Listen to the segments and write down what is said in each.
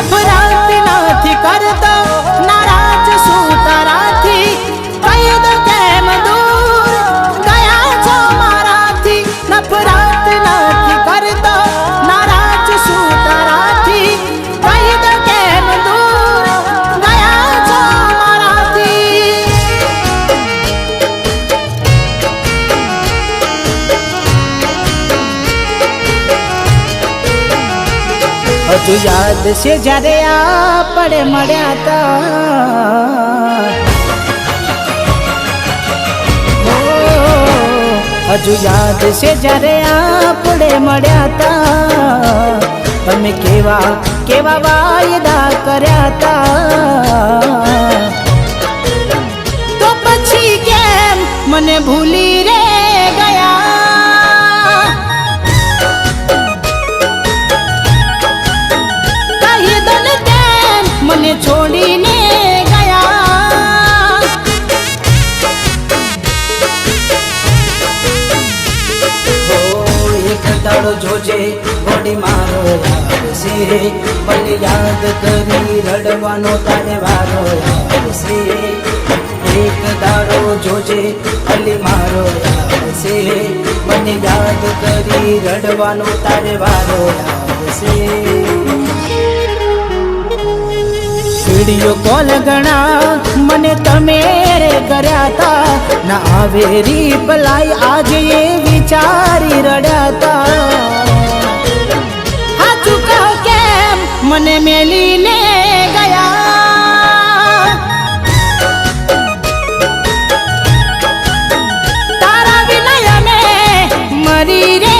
નફરત નથી કરતો નારાજ શું તારાથી કહી દો કેમ દૂર ગયા છો મારાથી નફરત નથી કરતો નારાજ શું તારાથી કહી દો કેમ દૂર ગયા છો મારાથી હજુ યાદ છે જ્યારે આપણે મળ્યા તા હજુ યાદ છે જ્યારે આપણે મળ્યા તા તમે કેવા કેવા વાયદા કર્યા તા તો પછી કેમ મને ભૂલી રે ગયા મને છોડીને ગયા એક દાડો જોજે વળી મારો આવશે મને યાદ કરી રડવાનો તારે વારો આવશે એક દાડો જોજે વળી મારો આવશે મને યાદ કરી રડવાનો તારે વારો આવશે વિડિયો કોલ ઘણા મને તમે રે કર્યા તા ના આવે રિપ્લાય આજે એ વિચારી રડ્યા તા હાચું કહો કેમ મને મેલીને ગયા તારા વિના અમે મરી રે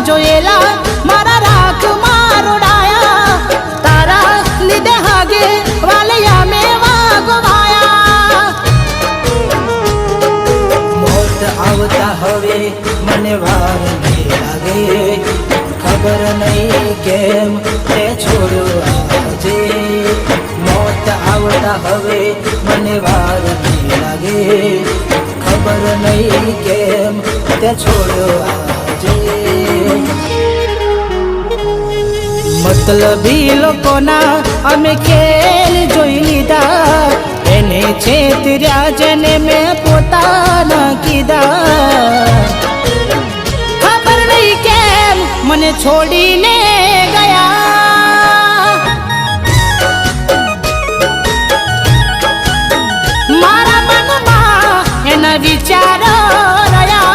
જોયેલા મારા રાખ મારોડાયા તારા લીધે હાગે વાલિયા મે વાગવાયા મોત આવતા હવે મને વાર નહીં લાગે ખબર નહીં કેમ તે છોડ્યો આજે મોત આવતા હવે મને વાર નહીં લાગે ખબર નહીં કેમ તે છોડ્યો આજે મતલબી લોકોના અમે ખેલ જોઈ લીધા એને છેતર્યા જેને મેં પોતાના કીધા ખબર નહીં કેમ મને છોડીને ગયા મારા મનમાં એના વિચારો રહ્યા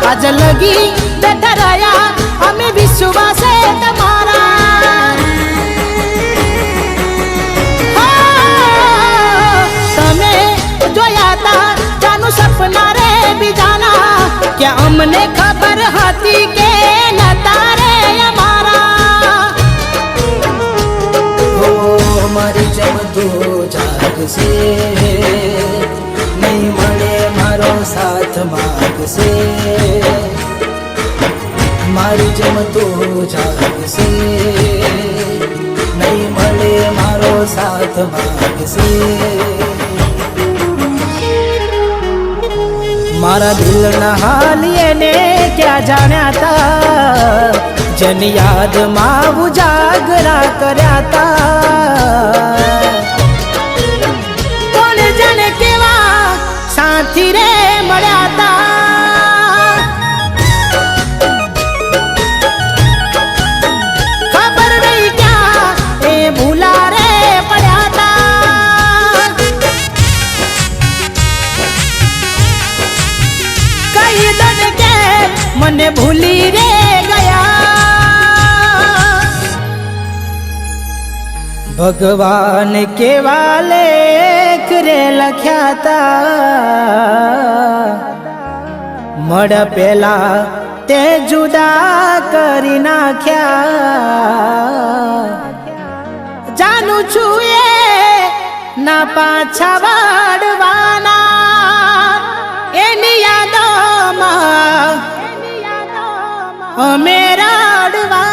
आज लगी डराया हमें विश्वास है तुम्हारा तमे जोया था जानू सपना रे बिजाना क्या हमने खबर हाथी के नतारे हमारा हो हमारी जब तू जागसे नहीं मले मारो साथ मागसे मारी जम तो जागसे नहीं मले मारो साथ मागसे मारा दिल न हालिए ने क्या રહ્યા જાણ્યા જેની યાદમાં ઉજાગરા કર્યા કોણ જાણે કેવા સાથી રે મળ્યા ખબર નહીં ક્યાં એ ભૂલા રે પડ્યા કઈ દન કે મને ભૂલી રે ભગવાન કેવા લેખ રે લખ્યા તા મળ પેલા તે જુદા કરી નાખ્યા જાનું છું એ ના પાછા વાળવાના એની યાદોમાં અમે રડવા